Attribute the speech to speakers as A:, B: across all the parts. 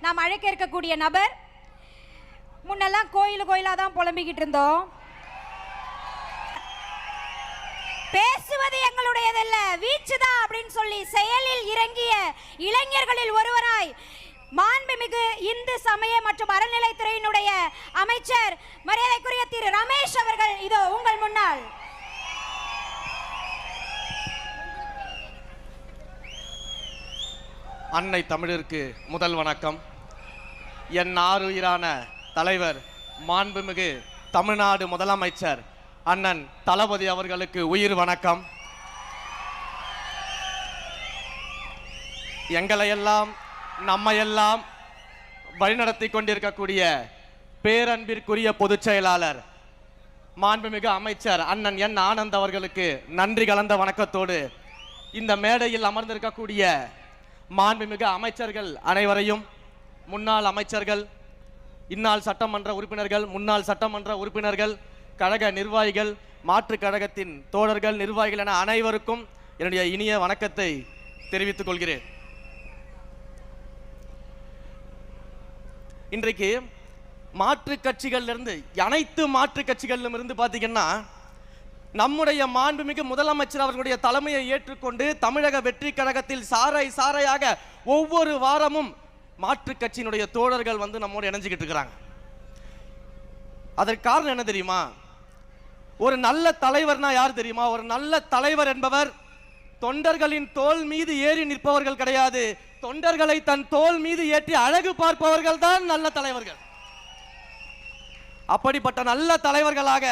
A: நாம் அழைக்க இருக்கக்கூடிய நபர், முன்னெல்லாம் கோயிலா தான் புலம்பிக்கிட்டு இருந்தோம். பேசுவது எங்களுடையதல்ல, வீச்சுதான் அப்படின்னு சொல்லி செயலில் இறங்கிய இளைஞர்களில் ஒருவராய் மாண்புமிகு இந்து சமய மற்றும் அறநிலைத்துறையினுடைய அமைச்சர் மரியாதைக்குரிய திரு ரமேஷ் அவர்கள் இதோ உங்கள் முன்னால்.
B: அன்னை தமிழருக்கு முதல் வணக்கம். என் ஆருயிரான தலைவர் மாண்புமிகு தமிழ்நாடு முதலமைச்சர் அண்ணன் தளபதி அவர்களுக்கு உயிர் வணக்கம். எங்களையெல்லாம் நம்மையெல்லாம் வழிநடத்தி கொண்டிருக்கக்கூடிய பேரன்பிற்குரிய பொதுச் செயலாளர் மாண்புமிகு அமைச்சர் அண்ணன் என் ஆனந்த் அவர்களுக்கு நன்றி கலந்த வணக்கத்தோடு இந்த மேடையில் அமர்ந்திருக்கக்கூடிய மாண்புமிகு அமைச்சர்கள் அனைவரையும், முன்னாள் அமைச்சர்கள், இந்நாள் சட்டமன்ற உறுப்பினர்கள், முன்னாள் சட்டமன்ற உறுப்பினர்கள், கழக நிர்வாகிகள், மாற்று கழகத்தின் தோழர்கள், நிர்வாகிகள் என அனைவருக்கும் என்னுடைய இனிய வணக்கத்தை தெரிவித்துக் கொள்கிறேன். இன்றைக்கு மாற்று கட்சிகளிலிருந்து, அனைத்து மாற்று கட்சிகளிலும் இருந்து பார்த்தீங்கன்னா நம்முடைய மாண்புமிகு முதலமைச்சர் அவர்களுடைய தலைமையை ஏற்றுக்கொண்டு தமிழக வெற்றி கழகத்தில் சாரையாக ஒவ்வொரு வாரமும் மாற்று கட்சியினுடைய தோழர்கள் வந்து நம்மோடு இணைஞ்சிக்கிட்டு இருக்கிறாங்க. அதற்கு காரணம் என்ன தெரியுமா? ஒரு நல்ல தலைவர்னா யார் தெரியுமா? ஒரு நல்ல தலைவர் என்பவர் தொண்டர்களின் தோள் மீது ஏறி நிற்பவர்கள் கிடையாது, தொண்டர்களை தன் தோள் மீது ஏற்றி அழகு பார்ப்பவர்கள் தான் நல்ல தலைவர்கள். அப்படிப்பட்ட நல்ல தலைவர்களாக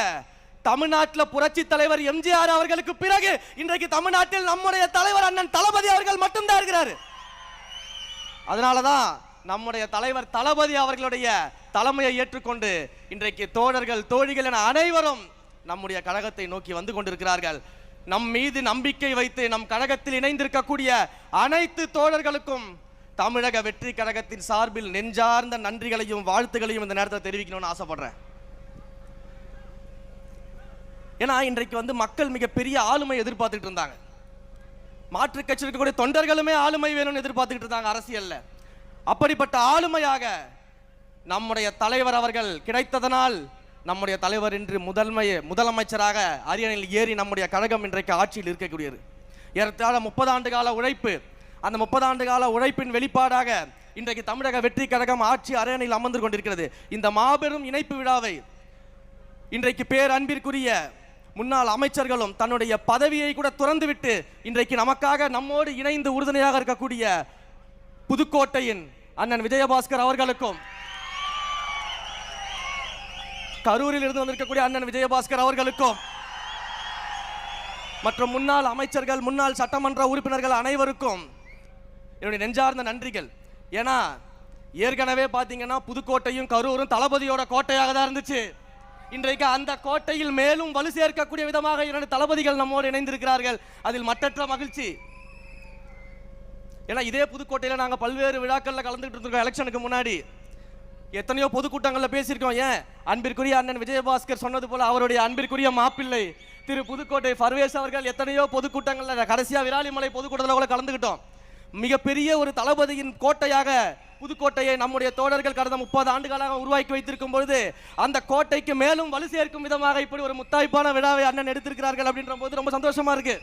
B: தமிழ்நாட்டில் புரட்சி தலைவர் எம்ஜிஆர் அவர்களுக்கு பிறகு இன்றைக்கு தமிழ்நாட்டில் நம்முடைய தலைவர் அண்ணன் தளபதி அவர்கள் மட்டும்தான் இருக்கிறார். அதனாலதான் நம்முடைய தலைவர் தளபதி அவர்களுடைய தலைமையை ஏற்றுக்கொண்டு இன்றைக்கு தோழர்கள், தோழிகள் என அனைவரும் நம்முடைய கழகத்தை நோக்கி வந்து கொண்டிருக்கிறார்கள். நம் மீது நம்பிக்கை வைத்து நம் கழகத்தில் இணைந்திருக்கக்கூடிய அனைத்து தோழர்களுக்கும் தமிழக வெற்றி கழகத்தின் சார்பில் நெஞ்சார்ந்த நன்றிகளையும் வாழ்த்துகளையும் இந்த நேரத்தில் தெரிவிக்கணும்னு ஆசைப்படுறேன். ஏன்னா இன்றைக்கு வந்து மக்கள் மிகப்பெரிய ஆளுமை எதிர்பார்த்துட்டு இருந்தாங்க. மாற்று கட்சி இருக்கக்கூடிய தொண்டர்களுமே ஆளுமை வேணும்னு எதிர்பார்த்துக்கிட்டு இருந்தாங்க அரசியல்ல. அப்படிப்பட்ட ஆளுமையாக நம்முடைய தலைவர் அவர்கள் கிடைத்ததனால் நம்முடைய தலைவர் இன்று முதலமைச்சராக அரியணையில் ஏறி நம்முடைய கழகம் இன்றைக்கு ஆட்சியில் இருக்கக்கூடியது. ஏறத்தாழ 30 ஆண்டு கால உழைப்பு, அந்த 30 ஆண்டு கால உழைப்பின் வெளிப்பாடாக இன்றைக்கு தமிழக வெற்றி கழகம் ஆட்சி அரியணையில் அமர்ந்து கொண்டிருக்கிறது. இந்த மாபெரும் இணைப்பு விழாவை இன்றைக்கு பேரன்பிற்குரிய முன்னாள் அமைச்சர்களும் தன்னுடைய பதவியை கூட துறந்துவிட்டு இன்றைக்கு நமக்காக நம்மோடு இணைந்து உறுதுணையாக இருக்கக்கூடிய புதுக்கோட்டையின் அண்ணன் விஜயபாஸ்கர் அவர்களுக்கும், கரூரில் இருந்து வந்திருக்கக்கூடிய அண்ணன் விஜயபாஸ்கர் அவர்களுக்கும் மற்றும் முன்னாள் அமைச்சர்கள், முன்னாள் சட்டமன்ற உறுப்பினர்கள் அனைவருக்கும் என்னுடைய நெஞ்சார்ந்த நன்றிகள். ஏன்னா ஏற்கனவே பார்த்தீங்கன்னா புதுக்கோட்டையும் கரூரும் தளபதியோட கோட்டையாக தான் இருந்துச்சு. இன்றைக்கு அந்த கோட்டையில் மேலும் வலு சேர்க்கக்கூடிய விதமாக 2 தளபதிகள் நம்மோடு இணைந்திருக்கிறார்கள். அதில் மற்றற்ற மகிழ்ச்சி. ஏன்னா இதே புதுக்கோட்டையில் நாங்கள் பல்வேறு விழாக்களில் கலந்துகிட்டு இருந்திருக்கோம். எலெக்ஷனுக்கு முன்னாடி எத்தனையோ பொதுக்கூட்டங்களில் பேசியிருக்கோம். ஏன் அன்பிற்குரிய அண்ணன் விஜயபாஸ்கர் சொன்னது போல அவருடைய அன்பிற்குரிய மாப்பிள்ளை திரு புதுக்கோட்டை பர்வேஸ் அவர்கள் எத்தனையோ பொதுக்கூட்டங்களில், கடைசியாக விராலிமலை பொதுக்கூட்டத்தில் கூட கலந்துக்கிட்டோம். மிகப்பெரிய ஒரு தளபதியின் கோட்டையாக புதுக்கோட்டையை நம்முடைய தோழர்கள் கடந்த 30 ஆண்டுகளாக உருவாக்கி வைத்திருக்கும் பொழுது அந்த கோட்டைக்கு மேலும் வலு சேர்க்கும் விதமாக இப்படி ஒரு முத்தாய்ப்பான விழாவை அண்ணன் எடுத்திருக்கிறார்கள் அப்படின்ற போது ரொம்ப சந்தோஷமா இருக்கு.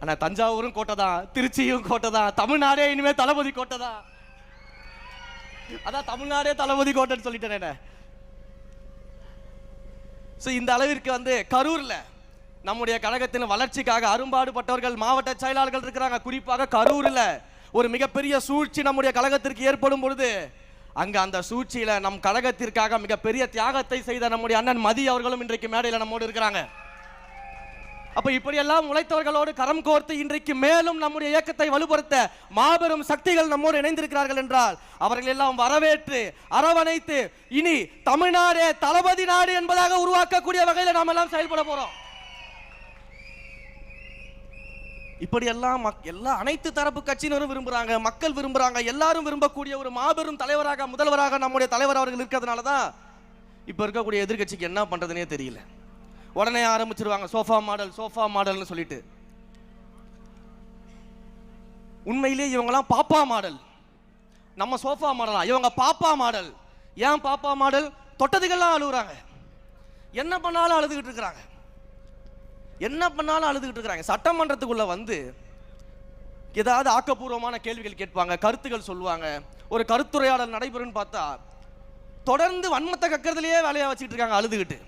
B: ஆனா தஞ்சாவூரும் கோட்டை தான், திருச்சியும் கோட்டை தான், தமிழ்நாடே இனிமே தளபதி கோட்டை தான். அதான் தமிழ்நாடே தளபதி கோட்டைன்னு சொல்லிட்டேன். இந்த அளவிற்கு வந்து கரூர்ல நம்முடைய கழகத்தின் வளர்ச்சிக்காக அரும்பாடுபட்டவர்கள் மாவட்ட செயலாளர்கள் இருக்கிறாங்க. குறிப்பாக கரூரில் ஒரு மிகப்பெரிய சூழ்ச்சி நம்முடைய கழகத்திற்கு ஏற்படும் பொழுது அங்க அந்த சூழ்ச்சியில நம் கழகத்திற்காக மிகப்பெரிய தியாகத்தை செய்த நம்முடைய அண்ணன் மதி அவர்களும் இன்றைக்கு மேடையில் நம்மோடு இருக்கிறாங்க. அப்ப இப்படியெல்லாம் உழைத்தவர்களோடு கரம் கோர்த்து இன்றைக்கு மேலும் நம்முடைய இயக்கத்தை வலுப்படுத்த மாபெரும் சக்திகள் நம்மோடு இணைந்திருக்கிறார்கள் என்றால் அவர்கள் எல்லாம் வரவேற்று அரவணைத்து இனி தமிழ்நாடே தளபதி நாடு என்பதாக உருவாக்கக்கூடிய வகையில் நாம் எல்லாம் செயல்பட போறோம். இப்படியெல்லாம் எல்லா அனைத்து தரப்பு கட்சியினரும் விரும்புறாங்க, மக்கள் விரும்புறாங்க, எல்லாரும் விரும்பக்கூடிய ஒரு மாபெரும் தலைவராக, முதல்வராக நம்முடைய தலைவர் அவர்கள் இருக்கிறதுனால தான் இப்ப இருக்கக்கூடிய எதிர்கட்சிக்கு என்ன பண்றதுனே தெரியல. உடனே ஆரம்பிச்சிருவாங்க சோஃபா மாடல்னு சொல்லிட்டு. உண்மையிலே இவங்கெல்லாம் பாப்பா மாடல். நம்ம சோஃபா மாடலாம், இவங்க பாப்பா மாடல். ஏன் பாப்பா மாடல்? தொட்டதுக்கெல்லாம் அழுகுறாங்க, என்ன பண்ணாலும் அழுதுகிட்டு இருக்கிறாங்க, என்ன பண்ணாலும் அழுதுகிட்டு இருக்கிறாங்க. சட்டமன்றத்துக்குள்ள வந்து ஏதாவது ஆக்கப்பூர்வமான கேள்விகள் கேட்பாங்க, கருத்துக்கள் சொல்லுவாங்க, ஒரு கருத்துரையாடல் நடைபெறும்னு பார்த்தா தொடர்ந்து வன்மத்தை கக்கிறதுலயே வேலையா வச்சுக்கிட்டு இருக்காங்க அழுதுகிட்டு.